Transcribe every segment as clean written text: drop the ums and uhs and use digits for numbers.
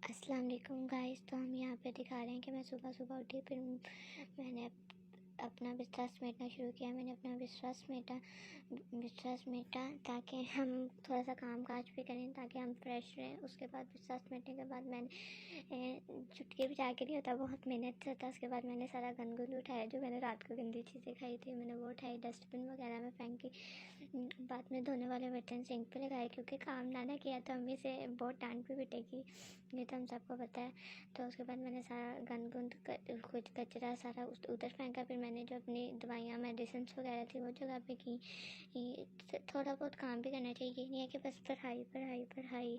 अस्सलाम वालेकुम गाइस। तो हम यहाँ पे दिखा रहे हैं कि मैं सुबह सुबह उठी, फिर मैंने अपना बिस्तर समेटना शुरू किया। मैंने अपना बिस्तर समेटा ताकि हम थोड़ा सा काम काज भी करें, ताकि हम फ्रेश रहें। उसके बाद बिस्तर समेटने के बाद मैंने चुटकी बजा के नहीं होता, बहुत मेहनत से होता। उसके बाद मैंने सारा गंद उठाया, जो मैंने रात को गंदी चीज़ें खाई थी मैंने वो उठाई, डस्टबिन वगैरह में फेंकी। बाद में धोने वाले बर्तन सिंक पे लगाए, क्योंकि काम ना किया तो अम्मी से बहुत डांट भी पिटेगी, ये तो हम सबको पता है। तो उसके बाद मैंने सारा गंद कुछ कचरा सारा उधर फेंका। फिर मैंने जो अपनी दवाइयाँ मेडिसिन वगैरह थी वो जगह पे की। थोड़ा बहुत काम भी करना चाहिए, ये नहीं है कि बस पढ़ाई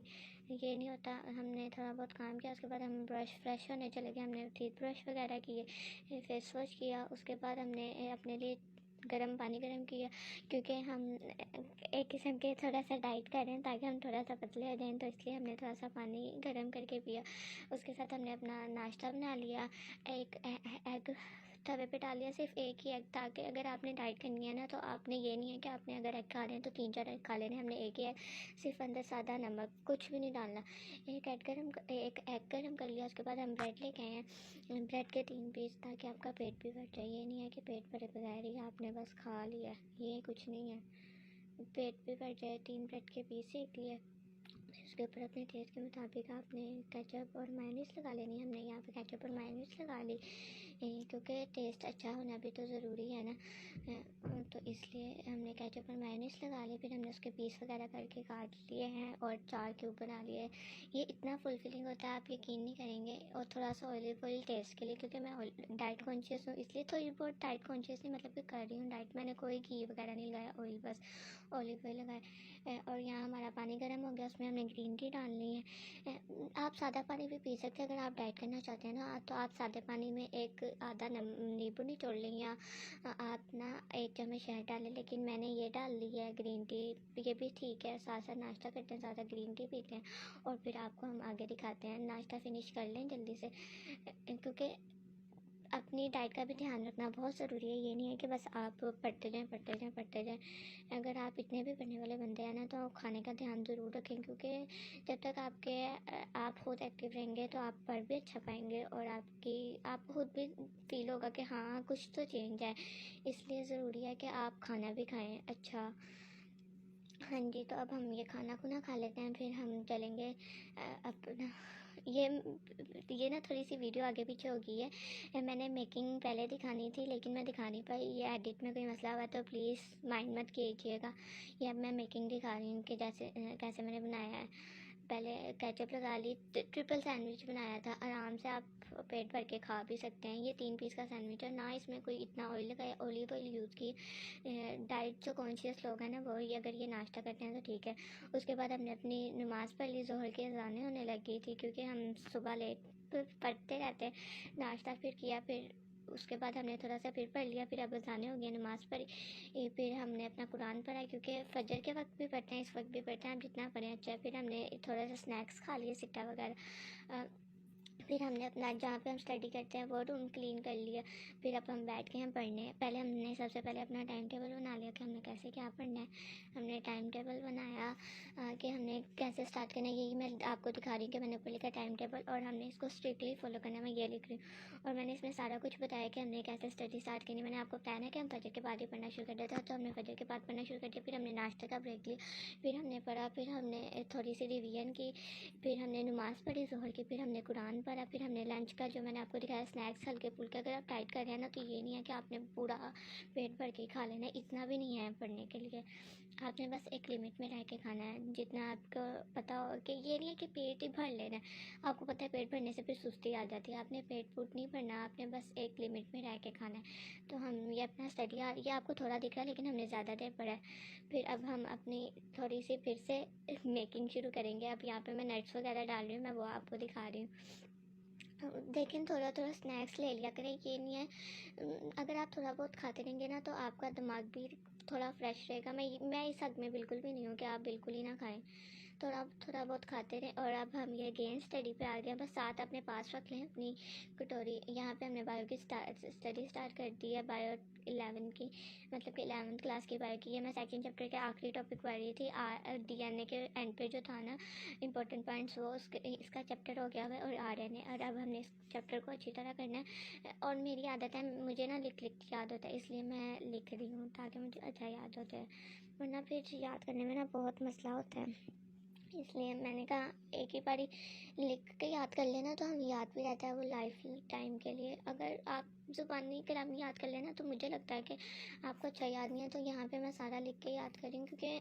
ये नहीं होता। हमने थोड़ा बहुत काम किया, उसके बाद हम फ्रेश होने चले गए। हमने टूथ ब्रश वगैरह किए, फेस वॉश किया। उसके बाद हमने अपने लिए गर्म पानी गर्म किया, क्योंकि हम एक किस्म के थोड़ा सा डाइट कर रहे हैं ताकि हम थोड़ा सा पतले हो जाएं, तो इसलिए हमने थोड़ा सा पानी गर्म करके पिया। उसके साथ हमने अपना नाश्ता बना लिया। एक एग तवे पे डाल लिया, सिर्फ एक ही एग, ताकि अगर आपने डाइट करनी है ना तो आपने ये नहीं है कि आपने अगर एग खा रहे हैं तो 3-4 एग खा लेने। हमने एक ही एग, सिर्फ अंदर सादा नमक, कुछ भी नहीं डालना। एक एग गर्म कर लिया। उसके बाद हम ब्रेड लेके आए हैं, ब्रेड के 3 पीस, ताकि आपका पेट भी भर जाए। ये नहीं है कि पेट भरे बगैर ही आपने बस खा लिया, ये कुछ नहीं है। पेट भी भर जाए। 3 ब्रेड के पीस सेक लिए। उसके ऊपर अपने टेस्ट के मुताबिक आपने केचप और मायोनीज लगा लेनी। हमने यहाँ पे केचप और मायोनीज लगा ली, क्योंकि टेस्ट अच्छा होना भी तो ज़रूरी है ना। तो इसलिए हमने केचप और मायोनीज लगा ली। फिर हमने उसके पीस वगैरह करके काट लिए हैं और 4 क्यूब बना लिए। ये इतना फुलफिलिंग होता है, आप यकीन नहीं करेंगे। और थोड़ा सा ऑयल टेस्ट के लिए, क्योंकि मैं डाइट कॉन्शियस हूँ, इसलिए थोड़ी बहुत डाइट कॉन्शियस नहीं, मतलब कि कर रही हूँ डाइट। मैंने कोई घी वगैरह नहीं लगाया, ऑयल बस ऑलिव ऑयल लगाए। और यहाँ हमारा पानी गर्म हो गया, उसमें हमने ग्रीन टी डालनी है। आप सादा पानी भी पी सकते हैं, अगर आप डाइट करना चाहते हैं ना, तो आप सादे पानी में एक आधा नींबू निचोड़ लें, या आप ना 1 चम्मच शहद डालें। लेकिन मैंने ये डाल ली है ग्रीन टी, ये भी ठीक है। साथ साथ नाश्ता करते हैं, साथ ग्रीन टी पीते हैं, और फिर आपको हम आगे दिखाते हैं। नाश्ता फिनिश कर लें जल्दी से, क्योंकि अपनी डाइट का भी ध्यान रखना बहुत ज़रूरी है। ये नहीं है कि बस आप पढ़ते जाएं। अगर आप इतने भी पढ़ने वाले बंदे हैं ना, तो खाने का ध्यान ज़रूर रखें, क्योंकि जब तक आप खुद एक्टिव रहेंगे तो आप पढ़ भी अच्छा पाएंगे, और आप खुद भी फील होगा कि हाँ कुछ तो चेंज है। इसलिए ज़रूरी है कि आप खाना भी खाएं अच्छा। हाँ जी, तो अब हम ये खाना खुना खा लेते हैं, फिर हम चलेंगे अपना ये ना थोड़ी सी वीडियो आगे पीछे हो गई है। मैंने मेकिंग पहले दिखानी थी, लेकिन मैं दिखा नहीं पाई। ये एडिट में कोई मसला हुआ तो प्लीज़ माइंड मत कीजिएगा। ये अब मैं मेकिंग दिखा रही हूँ कि कैसे मैंने बनाया है। पहले केचप लगा ली, ट्रिपल सैंडविच बनाया था। आराम से आप पेट भर के खा भी सकते हैं। ये 3 पीस का सैंडविच है ना, इसमें कोई इतना ऑयल लगाया, ऑलिव ऑयल यूज़ की। डाइट जो कॉन्शियस लोग हैं ना, वो ही अगर ये नाश्ता करते हैं तो ठीक है। उसके बाद हमने अपनी नमाज़ पढ़ ली। ज़ोहर की अज़ानें होने लगी थी, क्योंकि हम सुबह लेट पढ़ते रहते हैं। नाश्ता फिर किया, फिर उसके बाद हमने थोड़ा सा फिर पढ़ लिया। फिर अब अज़ानें हो गई, नमाज़ पढ़ी। फिर हमने अपना कुरान पढ़ा, क्योंकि फजर के वक्त भी पढ़ते हैं, इस वक्त भी पढ़ते हैं, आप जितना पढ़ें अच्छा है। फिर हमने थोड़ा सा स्नैक्स खा लिए, सिट्टा वगैरह। फिर हमने अपना जहाँ पे हम स्टडी करते हैं वो रूम क्लीन कर लिया। फिर अब हम बैठ के हम पढ़ने। पहले हमने सबसे पहले अपना टाइम टेबल बना लिया कि हमने कैसे क्या पढ़ना है। हमने टाइम टेबल बनाया कि हमने कैसे स्टार्ट करना है। यही मैं आपको दिखा रही हूँ कि मैंने ऊपर लिखा टाइम टेबल, और हमने इसको स्ट्रिक्टली फॉलो करना है, मैं ये लिख रही हूँ। और मैंने इसमें सारा कुछ बताया कि हमने कैसे स्टडी स्टार्ट करनी। मैंने आपको बताया ना कि हम फजर के बाद ही पढ़ना शुरू कर दिया था, तो हमने फजर के बाद पढ़ना शुरू कर दिया। फिर हमने नाश्ते का ब्रेक लिया, फिर हमने पढ़ा, फिर हमने थोड़ी सी रिवीजन की, फिर हमने नमाज़ पढ़ी ज़ोहर की, फिर हमने कुरान पढ़ा, फिर हमने लंच का जो मैंने आपको दिखाया स्नैक्स हल्के फुल्के। अगर आप डाइट कर रहे हैं ना, तो ये नहीं है कि आपने पूरा पेट भर के खा लेना है, इतना भी नहीं है पढ़ने के लिए। आपने बस एक लिमिट में रह के खाना है, जितना आपको पता हो। कि ये नहीं है कि पेट ही भर लेना है। आपको पता है पेट भरने से फिर सुस्ती आ जाती है। आपने पेट फूट नहीं भरना, आपने बस एक लिमिट में रह के खाना है। तो हम ये अपना स्टडी, ये आपको थोड़ा दिख रहा है, लेकिन हमने ज़्यादा देर पढ़ा है। फिर अब हम अपनी थोड़ी सी फिर से मेकिंग शुरू करेंगे। अब यहाँ पे मैं नट्स वगैरह डाल रही हूँ, मैं वो आपको दिखा रही हूँ। लेकिन थोड़ा थोड़ा स्नैक्स ले लिया करें, ये नहीं है। अगर आप थोड़ा बहुत खाते रहेंगे ना, तो आपका दिमाग भी थोड़ा फ्रेश रहेगा। मैं इस हद में बिल्कुल भी नहीं हूँ कि आप बिल्कुल ही ना खाएं। थोड़ा थोड़ा बहुत खाते रहे। और अब हम ये अगेन स्टडी पे आ गए हैं, बस साथ अपने पास रख लें अपनी कटोरी। यहाँ पे हमने बायो की स्टडी स्टार्ट कर दी है, बायो 11 की, मतलब कि 11th क्लास की बायो की। ये मैं सेकंड चैप्टर के आखिरी टॉपिक पढ़ रही थी। DNA के एंड पे जो था ना इंपॉर्टेंट पॉइंट्स, वो इसका चैप्टर हो गया हुआ है और RNA। और अब हमने इस चैप्टर को अच्छी तरह करना है। और मेरी आदत है, मुझे ना लिख लिख के याद होता है, इसलिए मैं लिख रही हूँ ताकि मुझे अच्छा याद होता है, वरना फिर याद करने में ना बहुत मसला होता है। इसलिए मैंने कहा एक ही बारी लिख के याद कर लेना तो हम याद भी रहता है वो लाइफ टाइम के लिए। अगर आप ज़ुबानी कलामी याद कर लेना तो मुझे लगता है कि आपको अच्छा याद नहीं है। तो यहाँ पे मैं सारा लिख के याद करूँ, क्योंकि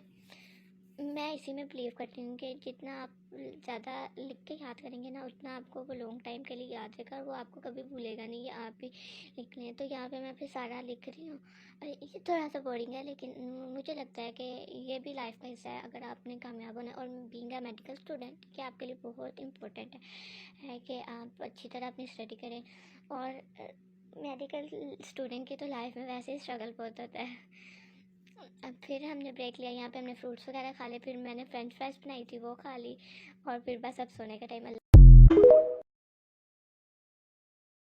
मैं इसी में बिलीव करती हूँ कि जितना आप ज़्यादा लिख के याद करेंगे ना, उतना आपको वो लॉन्ग टाइम के लिए याद रहेगा और वो आपको कभी भूलेगा नहीं। ये आप भी लिख लें। तो यहाँ पे मैं फिर सारा लिख रही हूँ। और ये थोड़ा सा बोरिंग है, लेकिन मुझे लगता है कि ये भी लाइफ का हिस्सा है। अगर आपने कामयाब होना है, और बीइंग अ मेडिकल स्टूडेंट, कि आपके लिए बहुत इम्पोर्टेंट है कि आप अच्छी तरह अपनी स्टडी करें। और मेडिकल स्टूडेंट की तो लाइफ में वैसे ही स्ट्रगल बहुत होता है। अब फिर हमने ब्रेक लिया, यहाँ पे हमने फ्रूट्स वगैरह खा लिए, फिर मैंने फ्रेंच फ्राइज बनाई थी वो खा ली, और फिर बस अब सोने का टाइम।